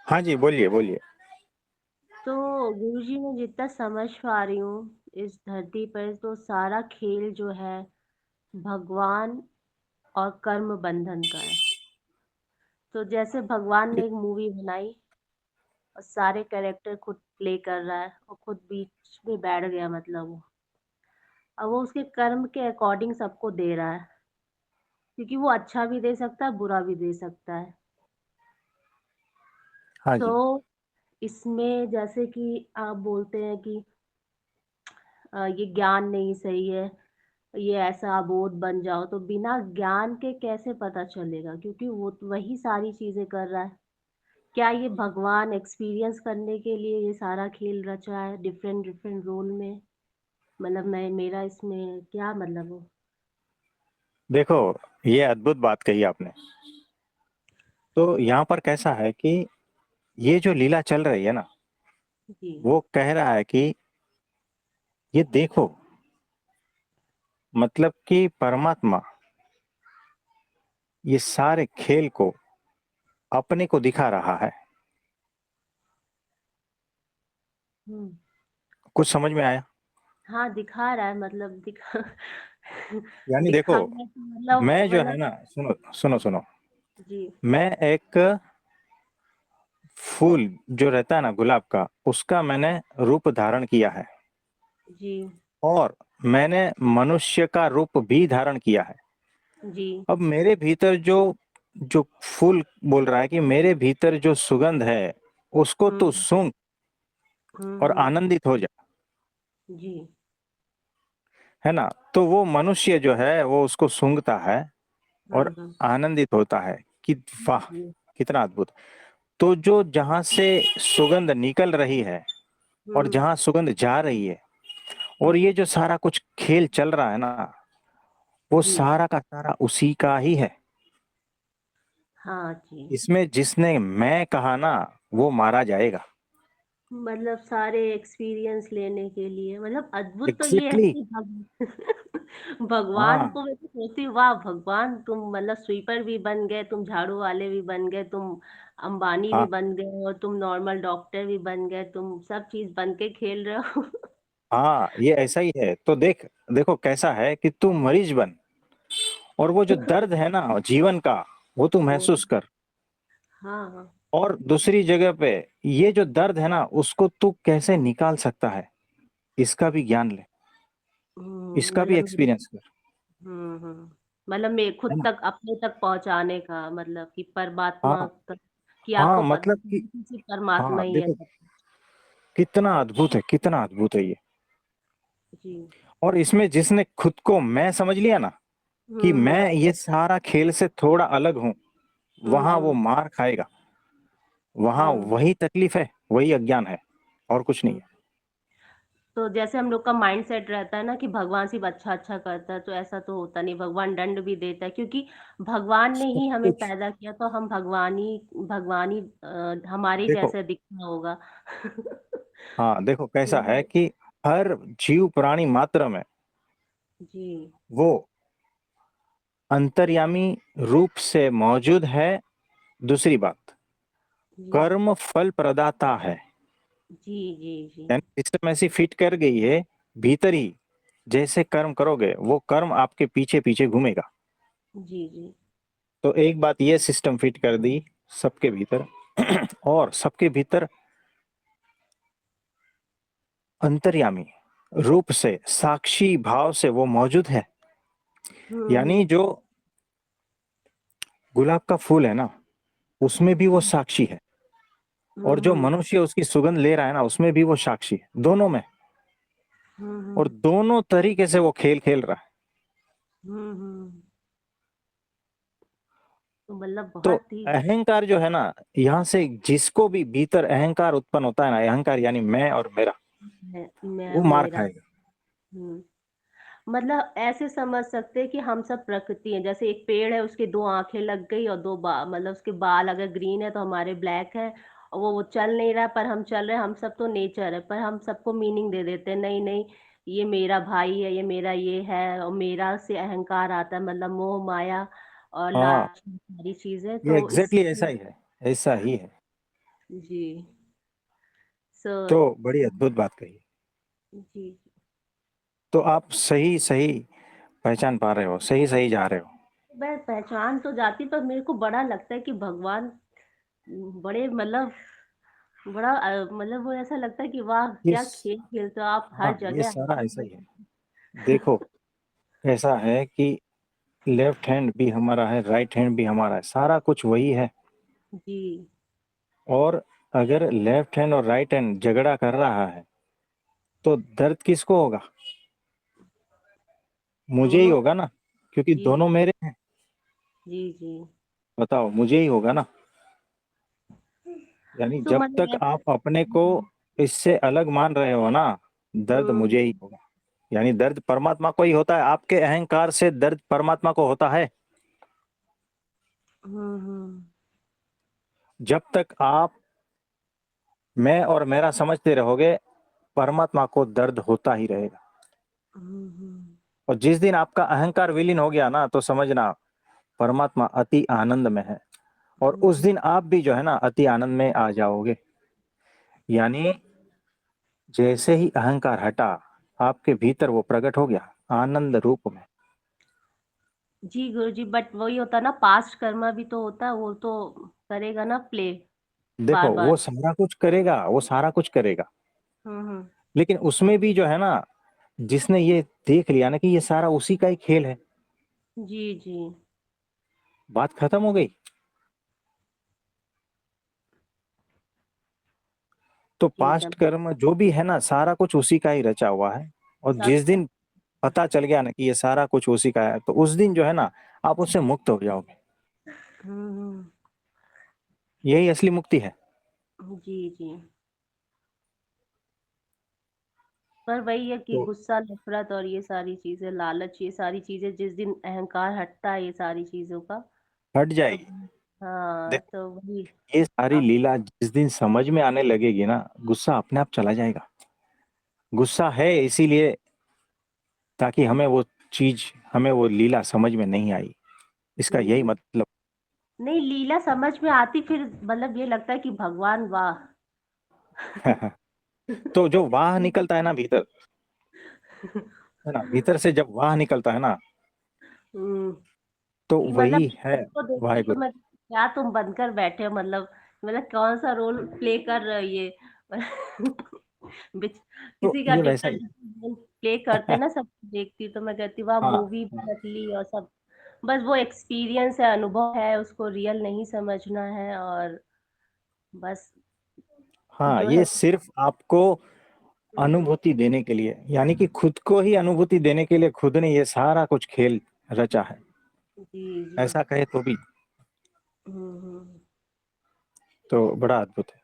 हाँ जी, बोलिए बोलिए। तो गुरुजी मैं जितना समझ पा रही हूँ इस धरती पर तो सारा खेल जो है भगवान और कर्म बंधन का है। तो जैसे भगवान ने एक मूवी बनाई और सारे कैरेक्टर खुद प्ले कर रहा है और खुद बीच में बैठ गया मतलब वो। अब वो उसके कर्म के अकॉर्डिंग सबको दे रहा है क्योंकि वो अच्छा भी दे सकता है बुरा भी दे सकता है। हाँ तो जी। इसमें जैसे कि आप बोलते हैं कि ये ज्ञान नहीं सही है, ये ऐसा अबोध बन जाओ, तो बिना ज्ञान के कैसे पता चलेगा क्योंकि वो तो वही सारी चीजें कर रहा है। क्या ये भगवान एक्सपीरियंस करने के लिए ये सारा खेल रचा है डिफरेंट डिफरेंट रोल में? मतलब मैं मेरा इसमें क्या मतलब हो? देखो, ये अद्भुत बात कही आपने। तो यहाँ पर कैसा है कि ये जो लीला चल रही है ना, जी। वो कह रहा है कि ये देखो, मतलब कि परमात्मा ये सारे खेल को अपने को दिखा रहा है। हम्म। कुछ समझ में आया? हाँ दिखा रहा है मतलब दिखा यानी देखो, दिखाने का मतलब मैं जो है मतलब ना, सुनो सुनो सुनो, जी। मैं एक फूल जो रहता है ना गुलाब का, उसका मैंने रूप धारण किया है। जी। और मैंने मनुष्य का रूप भी धारण किया है। जी। अब मेरे भीतर जो जो फूल बोल रहा है कि मेरे भीतर जो सुगंध है उसको तू हम्म। सूंघ और हम्म। आनंदित हो जा। जी। है ना? तो वो मनुष्य जो है वो उसको सूंघता है और हम्म। आनंदित होता है कि वाह, जी। कितना अद्भुत। तो जो जहां से सुगंध निकल रही है और हम्म। जहां सुगंध जा रही है, और हम्म। ये जो सारा कुछ खेल चल रहा है ना, वो जी। सारा का सारा उसी का ही है। हाँ जी। इसमें जिसने मैं कहा ना, वो मारा जाएगा। मतलब सारे एक्सपीरियंस लेने के लिए मतलब अद्भुत तो ये है एग्जैक्टली। कि भगवान हाँ को मैं तो सोचती हूँ, वाह भगवान तुम मतलब स्वीपर भी बन गए, तुम झाड़ू वाले भी बन गए, तुम अंबानी भी हाँ बन गए और तुम नॉर्मल डॉक्टर भी बन गए, तुम सब चीज बन के खेल रहे हो। हाँ, ये ऐसा ही है। तो देख, देखो कैसा है कि तू मरीज बन, और वो जो दर्द है ना जीवन का, वो तू वो महसूस कर। हाँ हाँ। और दूसरी जगह पे ये जो दर्द है ना, उसको तू कैसे निकाल सकता है, इसका भी ज्ञान ले, इसका भी मतलब एक्सपीरियंस कर। मतलब मैं खुद है ना? तक अपने तक पहुंचाने का मतलब कि परमात्मा हाँ तक, कि हाँ, आपको पता मतलब कि चले कि सिर्फ परमात्मा हाँ ही है देखो, सब कुछ। कितना अद्भुत है, कितना अद्भुत है ये। जी। और इसमें जिसने खुद को मैं समझ लिया ना, कि हम्म। मैं ये सारा खेल से थोड़ा अलग हूं, वहां वो हम्म। मार खाएगा। वहां हम्म। वही तकलीफ है, वही अज्ञान है, और कुछ नहीं हम्म। है। तो जैसे हम लोग का माइंड सेट रहता है ना कि भगवान सिर्फ अच्छा अच्छा करता है, तो ऐसा तो होता नहीं, भगवान दंड भी देता है क्योंकि भगवान ने सब ही हमें कुछ। पैदा किया तो हम भगवानी हमारे देखो, जैसे दिखना होगा। हाँ देखो कैसा है तो कि हर जीव प्राणी मात्र में जी। वो अंतर्यामी रूप से मौजूद है। दूसरी बात, जी। कर्म फल प्रदाता है। जी। जी। जी। यानी सिस्टम ऐसी फिट कर गई है भीतर ही, जैसे कर्म करोगे वो कर्म आपके पीछे पीछे घूमेगा। जी। जी। तो एक बात ये सिस्टम फिट कर दी सबके भीतर। और सबके भीतर अंतर्यामी रूप से साक्षी भाव से वो मौजूद है। यानी हम्म। जो गुलाब का फूल है ना, उसमें भी वो साक्षी है। और जो हम्म। मनुष्य उसकी सुगंध ले रहा है ना, उसमें भी वो साक्षी है, दोनों में। और हम्म। दोनों तरीके से वो खेल खेल रहा है। हम्म। तो मतलब तो बहुत ही अहंकार जो है ना, यहाँ से जिसको भी भीतर अहंकार उत्पन्न होता है ना, अहंकार यानी मैं और मेरा, मैं वो मार मेरा। खाएगा। हम्म। मतलब ऐसे समझ सकते हैं कि हम सब प्रकृति हैं, जैसे एक पेड़ है उसके दो आंखें लग गई और मतलब उसके बाल अगर ग्रीन है तो हमारे ब्लैक है, और वो चल नहीं रहा पर हम चल रहे हैं, हम सब तो नेचर है पर हम सबको मीनिंग दे देते हैं, नहीं नहीं ये मेरा भाई है, ये मेरा ये है, और मेरा से अहंकार आता है मतलब मोह माया और हाँ, लालच सारी चीजें ये तो इस एग्जैक्टली ऐसा ही है, ऐसा ही है। जी। सो तो बड़ी अद्भुत बात कही। जी। तो आप सही सही पहचान पा रहे हो, सही सही जा रहे हो। मैं पहचान तो जाती, पर मेरे को बड़ा लगता है कि भगवान बड़े मतलब बड़ा मतलब वो ऐसा लगता है कि वाह क्या इस खेल खेलते हो आप, हर हाँ, ये जगह सारा हमारे ऐसा ही है। साथ। देखो, ऐसा है कि लेफ्ट हैंड भी हमारा है, राइट हैंड भी हमारा है, सारा कुछ वही है। जी। और अगर लेफ्ट हैंड और राइट हैंड झगड़ा कर रहा है तो दर्द किसको होगा? मुझे ही दोनों। होगा ना, क्योंकि जी दोनों मेरे हैं। जी जी। बताओ, मुझे ही होगा ना। यानी तो जब मतलब तक आप अपने को इससे अलग मान रहे हो ना, दर्द मुझे ही हम्म होगा। यानी दर्द परमात्मा को ही होता है, आपके अहंकार से दर्द परमात्मा को होता है। हम्म। जब तक आप मैं और मेरा समझते रहोगे, परमात्मा को दर्द होता ही रहेगा। हम्म। और जिस दिन आपका अहंकार विलीन हो गया ना, तो समझना परमात्मा अति आनंद में है। और उस हम्म। दिन आप भी जो है ना अति आनंद में आ जाओगे। यानी जैसे ही अहंकार हटा, आपके भीतर वो प्रकट हो गया आनंद रूप में। जी गुरु जी, बट वही होता ना, पास्ट कर्मा भी तो होता है, वो तो करेगा ना प्ले देखो, बार बार। वो सारा कुछ करेगा, वो सारा कुछ करेगा। हम्म। लेकिन उसमें भी जो है ना, जिसने ये देख लिया ना कि ये सारा उसी का ही खेल है, जी जी। बात खत्म हो गई। तो पास्ट एकदम। कर्म जो भी है ना, सारा कुछ उसी का ही रचा हुआ है। और सब जिस सब। दिन पता चल गया ना कि ये सारा कुछ उसी का है, तो उस दिन जो है ना, आप उससे मुक्त हो जाओगे। हम्म। यही असली मुक्ति है। जी जी। पर वही है कि तो गुस्सा, नफरत और ये सारी चीजें, लालच, ये सारी चीजें जिस दिन अहंकार हटता है ये सारी चीजों का, हट तो जाएगी। हाँ, देखो, तो वही। ये सारी आप। लीला जिस दिन समझ में आने लगेगी ना, गुस्सा अपने आप चला जाएगा। गुस्सा है इसीलिए ताकि हमें वो लीला समझ में नहीं आई। इसका यही जी। मतलब। नहीं, लीला समझ में आती, फिर मतलब ये लगता है कि भगवान वाह। तो जो वाह निकलता है ना भीतर, है ना, भीतर से जब वाह निकलता है ना, हम्म। तो कि मतलब वही है सबको देखती तो वाहेगुरु। मैं, क्या तुम बनकर बैठे हो, मतलब कौन सा रोल प्ले कर रहे हो ये। तो किसी का ये वैसा ही डिफरेंट प्ले करते है। ना, सब देखती तो मैं कहती वाह, हाँ, मूवी भी नकली और सब। बस वो एक्सपीरियंस है, अनुभव है, उसको रियल नहीं समझना है, और बस हाँ, जो है। ये सिर्फ आपको हम्म। अनुभूति देने के लिए, यानी कि खुद को ही अनुभूति देने के लिए खुद ने ये सारा कुछ खेल रचा है। जी जी। ऐसा कहे तो भी। हम्म। तो बड़ा अद्भुत है।